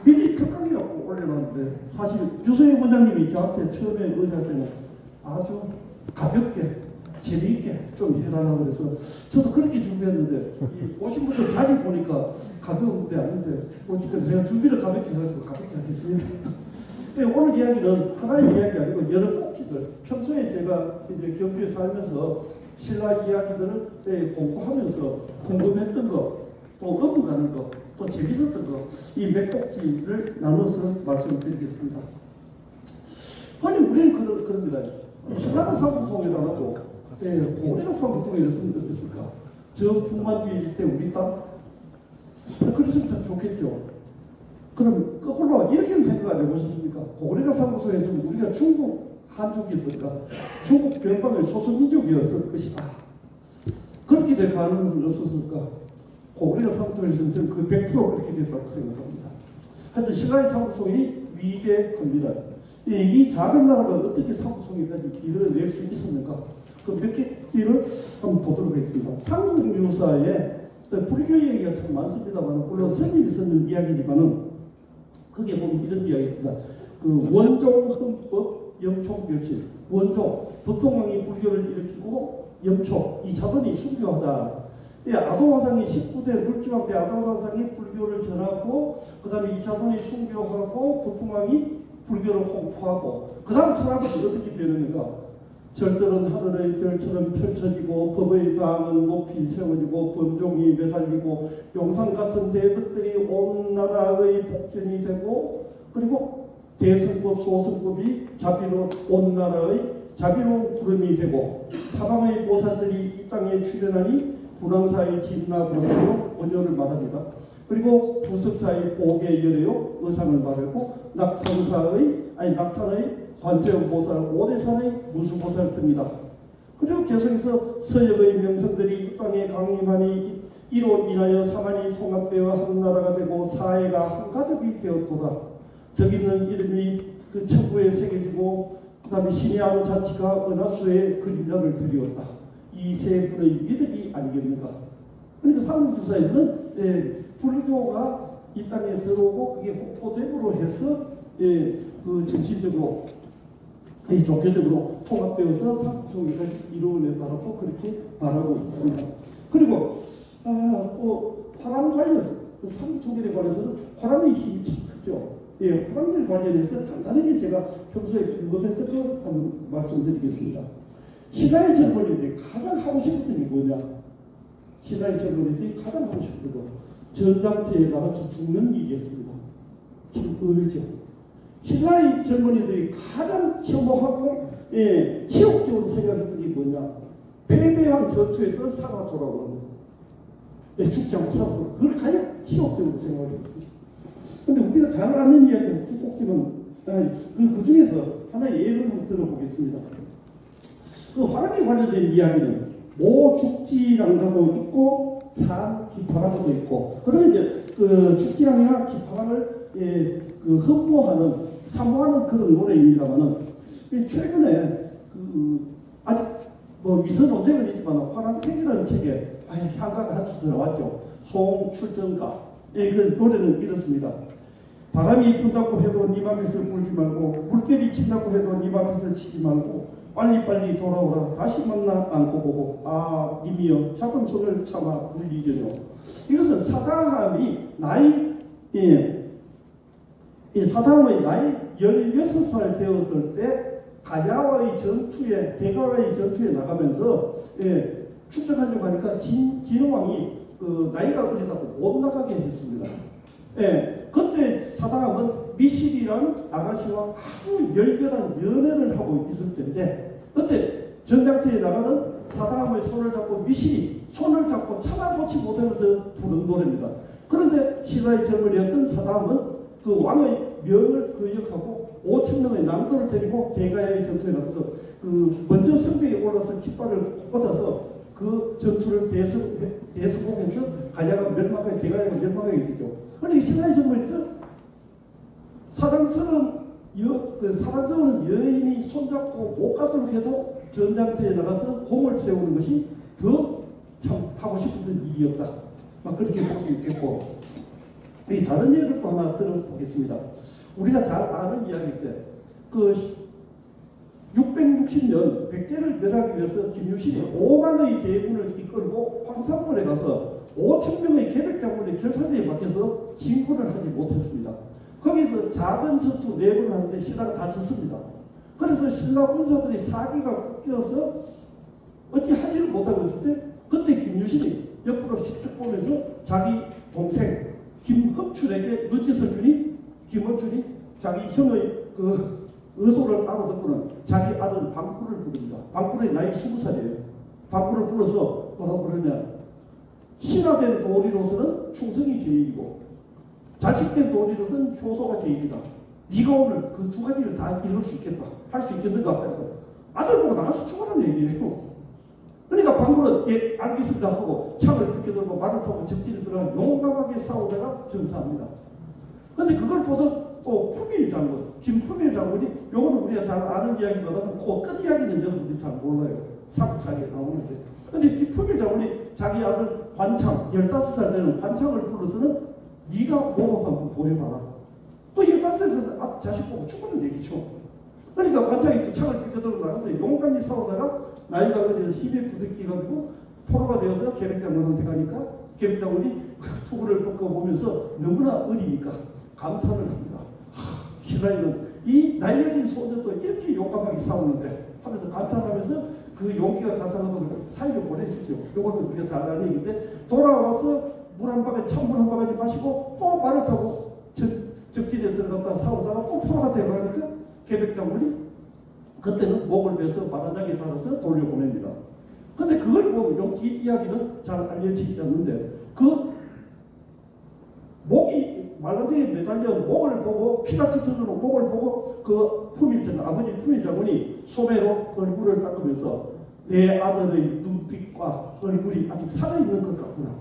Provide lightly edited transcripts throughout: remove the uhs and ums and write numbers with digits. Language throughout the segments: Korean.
미리 특강이라고 올려놨는데 사실 유서영 원장님이 저한테 처음에 의뢰할 때는 아주 가볍게 재미있게 좀 해달라고 그래서 저도 그렇게 준비했는데 오신 분들 자리 보니까 가벼운 무대 아닌데 어쨌든 제가 준비를 가볍게 해가지고 가볍게 하겠습니다. 오늘 이야기는 하나의 이야기 아니고 여러 꼭지들, 평소에 제가 이제 경주에 살면서 신라 이야기들을 공부하면서 궁금했던 거, 또 넘어가는 거, 또 재밌었던 거, 이 몇 꼭지를 나눠서 말씀을 드리겠습니다. 아니 우리는 그럽니다. 신라가 삼국통일하고 고려가 삼국통일했으면 어땠을까? 저 북만주의 때 우리 땅? 그랬으면 참 좋겠죠. 그럼 거꾸로 이렇게는 생각 안 해보셨습니까? 고려가 삼국통일했으면 우리가 중국 한족이었을까? 중국 변방의 소수민족이었을 것이다. 그렇게 될 가능성은 없었을까? 고구려가 삼국통일했으면 저는 그 100% 그렇게 됐다고 생각합니다. 하여튼 신라의 삼국통일이 위대합니다. 이 작은 나라가 어떻게 삼국통일까지 이뤄낼 수 있었는가? 그 몇 개를 한번 보도록 하겠습니다. 삼국유사에 불교 얘기가 참 많습니다만, 물론 스님이 쓰는 이야기지만은 거기에 보면 이런 이야기가 있습니다. 그 원종헌법 영촉멸실. 원종, 법통왕이 불교를 일으키고 영촉, 이 자본이 순교하다. 아도화상이 19대 물주왕 때 아도화상이 불교를 전하고 그 다음에 이 자본이 순교하고 법통왕이 불교를 홍보하고 그 다음 사람은 어떻게 변했는가? 절들은 하늘의 별처럼 펼쳐지고 법의 당은 높이 세워지고 범종이 매달리고 용산 같은 대덕들이 온 나라의 복전이 되고 그리고 대승법 소승법이 자비로 온 나라의 자비로운 구름이 되고 타방의 보살들이 이 땅에 출현하니 분황사의 진나보살로 원효를 말합니다. 그리고 부석사의 복의 열애요 의상을 말하고 낙산의 관세음보살, 오대산의 무수보살 듭니다. 그리고 계속해서 서역의 명성들이 이 땅에 강림하니 이로 인하여 사만이 통합되어 한 나라가 되고 사해가 한 가족이 되었도다. 덕 있는 이름이 그 천부에 새겨지고 그 다음에 신의 한 자치가 은하수에 그림자를 드리었다. 이 세 분의 믿음이 아니겠는가. 그러니까 삼국유사에서는 불교가 이 땅에 들어오고 그게 홍포됨으로 해서 그 정신적으로 종교적으로 통합되어서 삼국통일을 이루어냈다고 그렇게 말하고 있습니다. 그리고 또 화랑 관련, 삼국통일에 관해서는 화랑의 힘이 참 크죠. 화랑들 관련해서 간단하게 제가 평소에 궁금했던 걸 한번 말씀드리겠습니다. 신라의 젊은이들이 가장 하고 싶은 게 뭐냐? 신라의 젊은이들이 가장 하고 싶은 거 전장터에 나가서 죽는 일이었습니다. 참 의외죠. 신라의 젊은이들이 가장 혐오하고 치욕적으로 생각했던 게 뭐냐? 패배한 전투에서 살아 돌아오는 죽지 않고 살아 돌아오는 그걸 가장 치욕적으로 생각했습니다. 그런데 우리가 잘 아는 이야기는 두 꼭지는 그 중에서 하나의 예를 한번 들어보겠습니다. 그 화랑에 관련된 이야기는 모죽지랑가도 있고 산 기파랑도 있고 그러면 이제 그 죽지랑이나 기파랑을 그 흠모하는 사모하는 그런 노래입니다만은 최근에 아직 뭐 위선 논쟁은 있지만 화랑색이라는 책에 향가가 한수 들어왔죠. 송출전가 그 노래는 이렇습니다. 바람이 분다고 해도 네 맘에서 불지 말고 물결이 친다고 해도 네 맘에서 치지 말고 빨리빨리 돌아오라 다시 만나 안고 보고 아 님이여 작은 손을 참아 물리려뇨. 이것은 사당함이 나이 사당함의 나이 16살 되었을 때 가야와의 전투에 대가와의 전투에 나가면서 축적하려고 하니까 진흥왕이 그 나이가 어리다고 못 나가게 했습니다. 그때 사당함은 미실이라는 아가씨와 아주 열렬한 연애를 하고 있을 때인데 그때 전장터에 나가는 사당함의 손을 잡고 미실이 손을 잡고 참아보지 못하면서 부른 노래입니다. 그런데 신라의 젊은이였던 사당함은 그 왕의 명을 거역하고 5,000명의 남도를 데리고 대가야의 전투에 나가서 그 먼저 성벽에 올라서 깃발을 꽂아서 그 전투를 대성공해서 가야가 멸망하게 대가야가 멸망하게 되죠. 그런데 신라의 젊은이들 사랑스러운 여인이 손잡고 못 가도록 해도 전장터에 나가서 공을 세우는 것이 더 참 하고 싶은 일이었다. 막 그렇게 볼 수 있겠고 이 다른 예를 또 하나 들어보겠습니다. 우리가 잘 아는 이야기인데, 그 660년 백제를 멸하기 위해서 김유신이 5만의 대군을 이끌고 황산벌에 가서 5,000명의 계백 장군의 결사대에 맡겨서 진군을 하지 못했습니다. 거기서 작은 전투 4번 하는데 신라가 다쳤습니다. 그래서 신라 군사들이 사기가 꺾여서 어찌 하지를 못하고 있을 때, 그때 김유신이 옆으로 휙 보면서 자기 동생 김흠춘에게 눈짓을 주니, 김흠춘이 자기 형의 그 의도를 알아듣고는 자기 아들 방구를 부릅니다. 방구의 나이 20살이에요. 방구를 불러서 뭐라고 그러냐, 신하된 도리로서는 충성이 제일이고 자식된 도리로서는 효도가 제일이다. 네가 오늘 그 두 가지를 다 이룰 수 있겠다, 할 수 있겠는가 하고 아들 보고 나가서 죽으라는 얘기예요. 그러니까 방구는 예 알겠습니다 하고 창을 비껴들고 말을 타고 적진에 들어가 용감하게 싸우다가 전사합니다. 그런데 그걸 보던 또 품일 장군, 김품일 장군이, 요거는 우리가 잘 아는 이야기보다는 그 끝 이야기는 여러분들이 잘 몰라요. 삼국사기에 나오는데. 근데 김품일 장군이 자기 아들 관창, 15살 되는 관창을 불러서는 네가 모범 한번 보여봐라. 또 15살에서 자식 보고 죽는 얘기죠. 그러니까 관창이 또 창을 비껴들고 나가서 용감히 싸우다가 나이가 어려서 힘에 부득이가지고 포로가 되어서 계백장군한테 가니까 계백장군이 투구를 꺾어보면서 너무나 어리니까 감탄을 합니다. 신라에는 이 나이 어린 소년도 이렇게 용감하게 싸우는데 하면서 감탄하면서 그 용기가 가상으로 사이를 보내주죠. 요거는 우리가 잘 아는 얘기인데, 돌아와서 물 한 바가지, 찬물 한 바가지 마시고 또 말을 타고 적진에 들어갔다 싸우다가 또 포로가 되어가니까 계백장군이 그때는 목을 매서 바다장에 달아서 돌려보냅니다. 근데 그걸 보면 이 이야기는 잘 알려지지 않는데, 그 목이 말라성에 매달려 목을 보고 피같이 터지는 목을 보고 그 품일장, 아버지 품일장군이 소매로 얼굴을 닦으면서 내 아들의 눈빛과 얼굴이 아직 살아있는 것 같구나.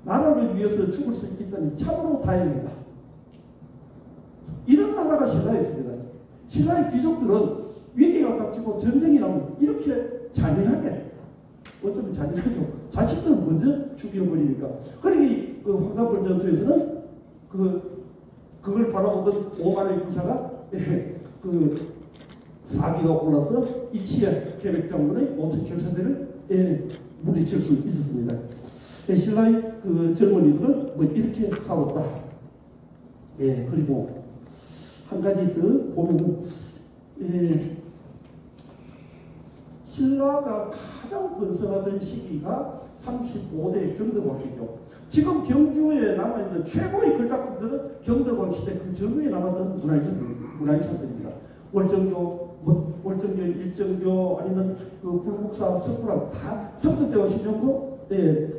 나라를 위해서 죽을 수 있다니 참으로 다행이다. 이런 나라가 신라였습니다. 신라의 귀족들은 위기가 닥치고 전쟁이 나면 이렇게 잔인하게, 어쩌면 잔인하죠. 자식들 먼저 죽여버리니까. 그러니 그 황산벌 전투에서는 그걸 바라보던 5만의 군사가 그 사기가 올라서 일치에 계백장군의 5천 결사대를 물리칠 수 있었습니다. 신라의 그 젊은이들은 뭐 이렇게 싸웠다. 그리고 한 가지 더 보면은 신라가 가장 번성하던 시기가 35대 경덕왕이죠. 지금 경주에 남아있는 최고의 글작품들은 경덕왕 시대 그 전후에 남았던 문화유산들입니다. 월정교, 일정교, 아니면 그 불국사, 석굴암 다 성덕대왕 시정도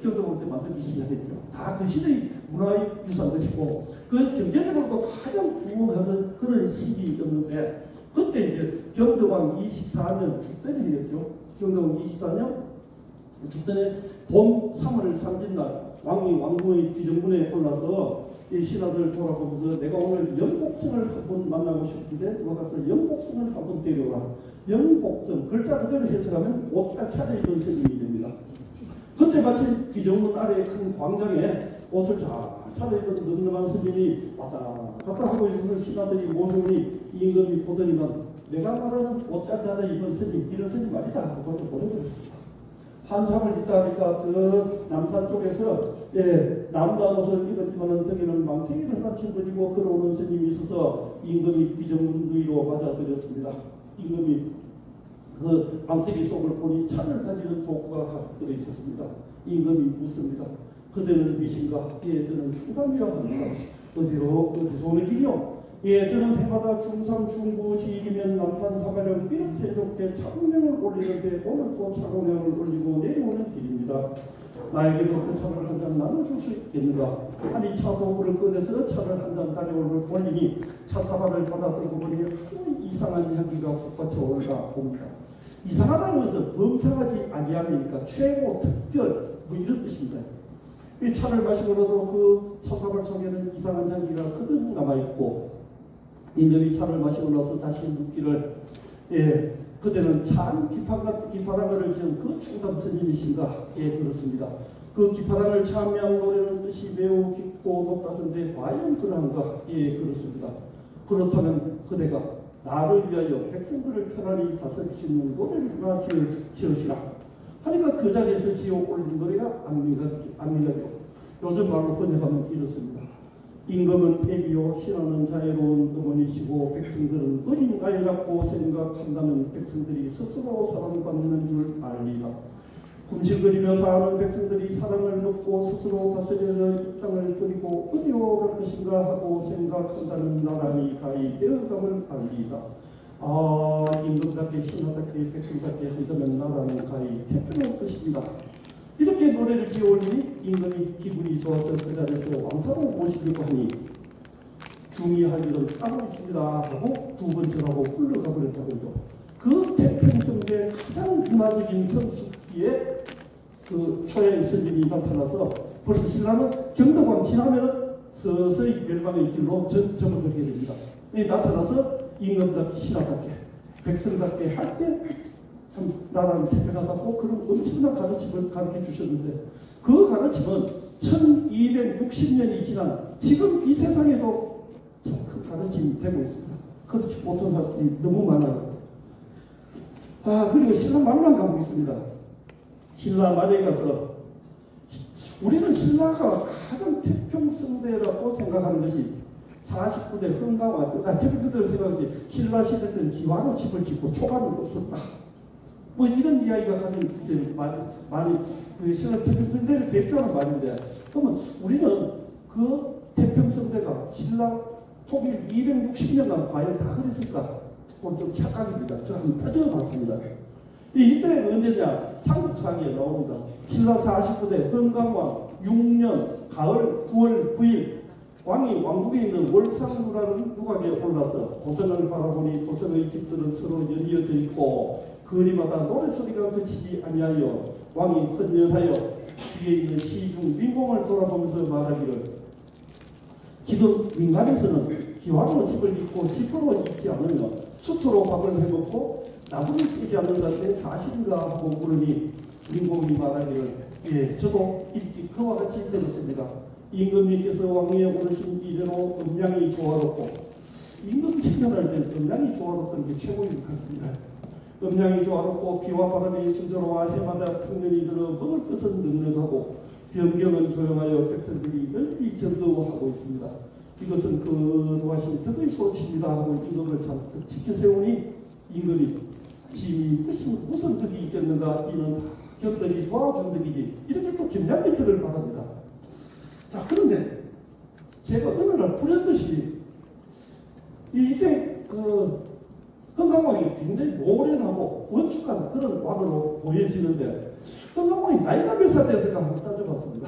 경덕왕 때 만들기 시작했죠. 다 그 시대의 문화유산들이고, 그 경제적으로도 가장 부흥하던 그런 시기였는데, 그때 이제 경덕왕 24년 죽전이었죠. 경덕왕 24년 죽전에 봄 3월 삼진날 왕이 왕궁의 귀정문에 올라서 이 신하들 돌아보면서 내가 오늘 영복성을 한번 만나고 싶은데 누가 가서 영복성을 한번 데려와. 영복성 글자 그대로 해석하면 옷잘 차려입은 스님이 됩니다. 그때 마침 귀정문 아래 큰 광장에 옷을 잘 차려입은 늠름한 스님이 왔다 갔다 하고 있는 신하들이 모셔오니 임금이 보더니만 내가 말하는 옷잘 차려입은 스님, 이런 스님 아니다 하고 보내버렸습니다. 한참을 있다 하니까 저 남산 쪽에서 남다운 옷을 입었지만은 저기는 망태기를 하나 짊어지고 걸어오는 스님이 있어서 임금이 귀정문 위로 맞아들였습니다. 임금이 그 망태기 속을 보니 찬을 다지는 도구가 가득 들어 있었습니다. 임금이 묻습니다. 그대는 누구신가? 저는 충담이라고 합니다. 어디서 오는 길이요? 저는 해마다 중삼, 중구, 지일이면 남산, 사마령, 이런 세족대 차공량을 올리는데 오늘 또 차공량을 올리고 내려오는 길입니다. 나에게도 그 차를 한 잔 나눠줄 수 있겠는가? 아니 차도구를 꺼내서 차를 한 잔 다려올 올리니 차사발을 받아 들고 보니 아주 이상한 향기가 북받쳐 올라 봅니다. 이상하다는 것은 범상하지 아니하니까 최고, 특별 뭐 이런 뜻입니다. 이 차를 마시고라도 그 차사발 속에는 이상한 향기가 그대로 남아있고, 임금이 차를 마시고 나서 다시 묻기를 그대는 참 기파랑을 지은 그 충담 스님이신가? 그렇습니다. 그 기파단을 참여한 노래는 뜻이 매우 깊고 높다던데 과연 그러한가? 예, 그렇습니다. 그렇다면 그대가 나를 위하여 백성들을 편안히 다스릴 수 있는 노래를 지으시라 하니까 그 자리에서 지어 올린 노래가 안민가요. 요즘 말로 번역하면 이렇습니다. 임금은 애비요 신하는 자애로운 어머니시고 백성들은 어린 아이라고 생각한다면 백성들이 스스로 사랑받는 줄 알리라. 굶실거리며 사는 백성들이 사랑을 먹고 스스로 다스려져 이 땅을 버리고 어디로 갈 것인가 하고 생각한다는 나라니 가히 되어감을 알리라. 아, 임금답게 신하답게 백성답게 한다면 나라는 가히 태평할 것입니다. 이렇게 노래를 지어올리니 임금이 기분이 좋아서 그 자리에서 왕사로 모시려고 하니 중의할 일은 따로 있습니다 하고 두 번째라고 흘러가 버렸다고요. 그 태평성대 가장 문화적인 성숙기에 그 초연 선진이 나타나서 벌써 신라는 경덕왕 지나면은 서서히 멸망의 길로 접어들게 됩니다. 나타나서 임금답게 신하답게 백성답게 할 때 참 나라는 태평하다고 그런 엄청난 가르침을 가르쳐 주셨는데 그 가르침은 1260년이 지난 지금 이 세상에도 참 그 가르침이 되고 있습니다. 그렇지 못한 사람들이 너무 많아요. 아, 그리고 신라 말만 가보겠습니다. 신라 말에 가서 우리는 신라가 가장 태평성대라고 생각하는 것이 49대 흥가와 태평성대로 생각하지 신라 시대 때는 기와로 집을 짓고 초가는 없었다. 뭐 이런 이야기가 가장 이제 많이 그 신라 태평성대를 대표하는 말인데 그러면 우리는 그 태평성대가 신라 통일 260년간 과연 다 그랬을까? 그건 좀 착각입니다. 제가 한번 따져봤습니다. 이때 언제냐? 삼국사기에 나옵니다. 신라 49대 흥강왕 6년 가을 9월 9일 왕이 왕국에 있는 월상루라는 누각에 올라서 도성을 바라보니 도성의 집들은 서로 연이어져 있고 거리마다 노래소리가 그치지 아니하여 왕이 헌연하여 뒤에 있는 시중 민공을 돌아보면서 말하기를 지금 민간에서는 기와로 집을 짓고 집으로 짓지 않으며 숯으로 밥을 해먹고 나무를 깨지 않는다는데 사실인가 하고 물으니 민공이 말하기를 예, 저도 일찍 그와 같이 들었습니다. 임금님께서 왕위에 오르신 이래로 음양이 조화롭고 임금 칭찬할 때 음양이 조화롭던 게 최고인 것 같습니다. 음양이 조화롭고 비와 바람이 순조로와 해마다 풍년이 들어 먹을 것은 넉넉하고 변경은 조용하여 백성들이 널리 즐거워하고 있습니다. 이것은 거룩하신 덕의 소치입니다 하고 임금을 잔뜩 지켜세우니 임금이 짐이 무슨 덕이 있겠는가 이는 곁들이 도와준 덕이지 이렇게 또 겸양미트를 바랍니다. 자, 그런데 제가 어느 날 불현듯이 이때 그 흥강왕이 굉장히 노련하고 원숙한 그런 왕으로 보여지는데 흥강왕이 나이가 몇 살 됐을까 한번 따져봤습니다.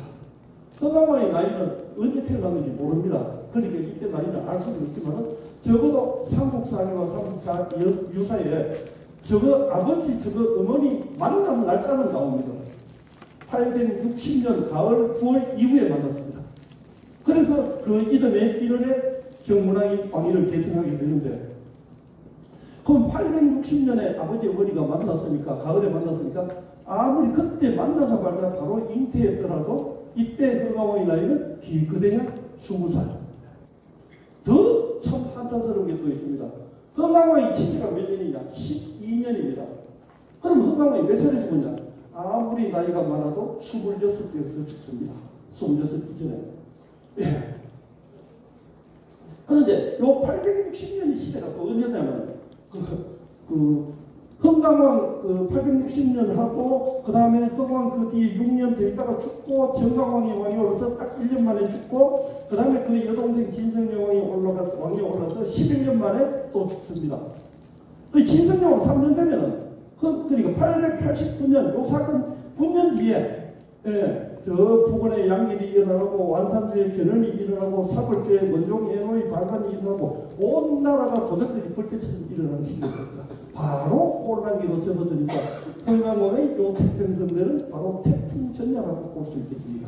흥강왕의 나이는 언제 태어났는지 모릅니다. 그러니까 이때 나이는 알 수는 없지만 적어도 삼국사기와 삼국사 유사에 저거 아버지 저거 어머니 만난 날짜는 나옵니다. 860년 가을 9월 이후에 만났습니다. 그래서 그 이듬해 1월에 경문왕이 왕위를 계승하게 되는데 그럼 860년에 아버지 어머니가 만났으니까 가을에 만났으니까 아무리 그때 만나자마자 바로 잉태했더라도 이때 흥강왕의 나이는 기껏해야 20살. 더 참 한탄스러운 게 또 있습니다. 흥강왕의 치세가 몇 년이냐? 12년입니다. 그럼 흥강왕이 몇 살에 죽었냐? 아무리 나이가 많아도 26세에서 죽습니다. 26 이전에. 예. 그런데 요 860년의 시대가 또 언제냐면 흥강왕 860년 하고 그 다음에 흥왕 그 뒤에 6년 더 있다가 죽고 정강왕이 왕이 올라서 딱 1년 만에 죽고 그 다음에 그 여동생 진성여왕이 왕이 올라서 11년 만에 또 죽습니다. 그 진성여왕 3년 되면은 그러니까 889년 요 사건 9년 뒤에 예, 저 부근에 양길이 일어나고 완산주의 견훤이 일어나고 사벌주의 원종 예노의 발간이 일어나고 온 나라가 도적들이 불때처럼 일어나는 시기입니다. 바로 혼란기로 접어드니까 흥강왕의 요 태평성대는 바로 태풍전야라고 볼 수 있겠습니다.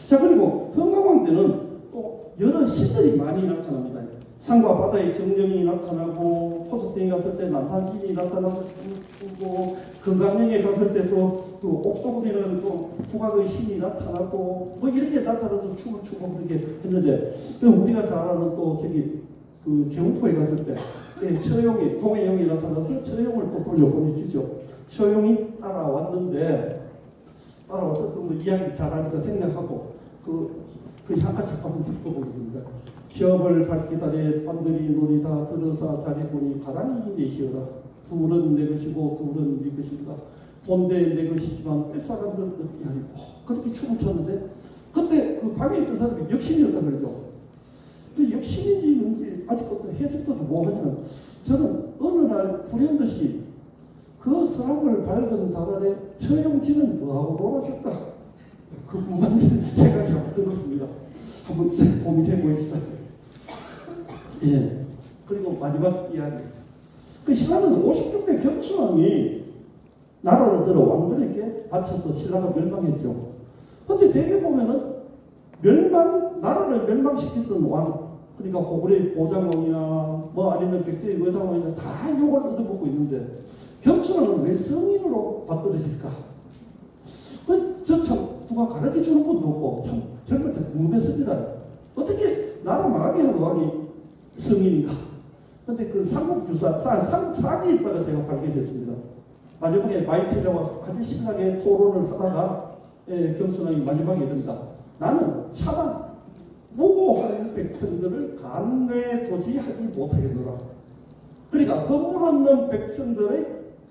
자, 그리고 흥강왕 때는 또 여러 신들이 많이 나타납니다. 산과 바다의 정령이 나타나고, 포석등에 갔을 때 남산신이 나타나고, 건강령에 갔을 때 또 옥동리는 또 국악의 신이 나타나고, 뭐 이렇게 나타나서 춤을 추고 그렇게 했는데, 우리가 잘 아는 또 저기 그 경포에 갔을 때 처용이, 동해용이 나타나서 처용을 또 돌려보내주죠. 처용이 따라와서 그 이야기 잘하니까 생략하고 그 향가책 한번 짚어보겠습니다. 기업을 밝기다래 밤들이 놀이다 들어서 잘해보니 가랑이 내시어라. 둘은 내 것이고 둘은 네 것이다. 본대 내 것이지만 뺏사람들 어떻게 하리고. 그렇게 춤을 췄는데 그때 그 방에 있던 사람이 역신이었다 그러죠. 그 역신인지 뭔지 아직부터 해석도 못하지만 저는 어느 날 불현듯이 그 서학을 밝은 달아래 처용지는 뭐하고 놀았을까? 그 궁금한 생각이 한번 들었습니다. 한번 고민해 보십시다. 예. 그리고 마지막 이야기. 그 신라는 56대 경순왕이 나라를 들어 왕들에게 바쳐서 신라가 멸망했죠. 근데 대개 보면은 나라를 멸망시켰던 왕, 그러니까 고구려의 고장왕이나 뭐 아니면 백제의 의상왕이나 다 욕을 얻어먹고 있는데 경춘왕은 왜 성인으로 받들어질까? 저 참 누가 가르쳐 주는 것도 없고 참 젊을 때 궁금했습니다. 어떻게 나라 망하게 하는 왕이 성인인가? 근데 그 삼국유사, 사기에 있다가 제가 발견했습니다. 마지막에 마이테레와 아주 신나게 토론을 하다가 경춘왕이 마지막에 이른다. 나는 차마 무고할 백성들을 간내 조지하지 못하겠노라. 그러니까 허물 없는 백성들의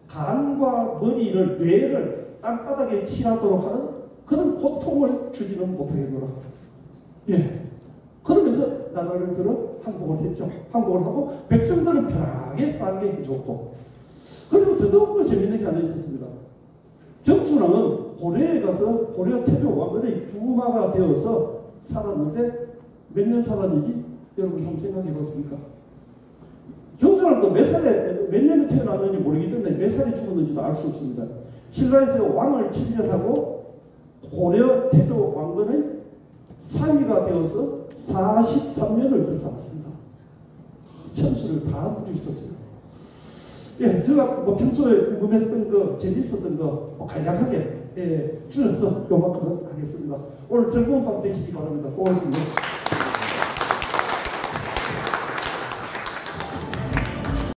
간과 머리를, 뇌를 땅바닥에 치하도록 하는 그런 고통을 주지는 못하겠노라. 예. 그러면서 나라를 들어 항복을 했죠. 항복을 하고 백성들은 편하게 살게 해줬고, 그리고 더더욱더 재밌는 게 하나 있었습니다. 경춘왕은 고려에 가서 고려 태조 왕건의 부마가 되어서 살았는데 몇 년 살았는지 여러분 한번 생각해 봤습니까? 경춘왕도 몇 년에 태어났는지 모르기 때문에 몇 살에 죽었는지도 알 수 없습니다. 신라에서 왕을 7년하고 고려 태조 왕건의 사위가 되어서 43년을 더 살았습니다. 천수를 다 누리고 있었어요. 예, 제가 뭐 평소에 궁금했던 거, 재밌었던 거 간략하게 줄여서 요만큼 하겠습니다. 오늘 즐거운 밤 되시기 바랍니다. 고맙습니다.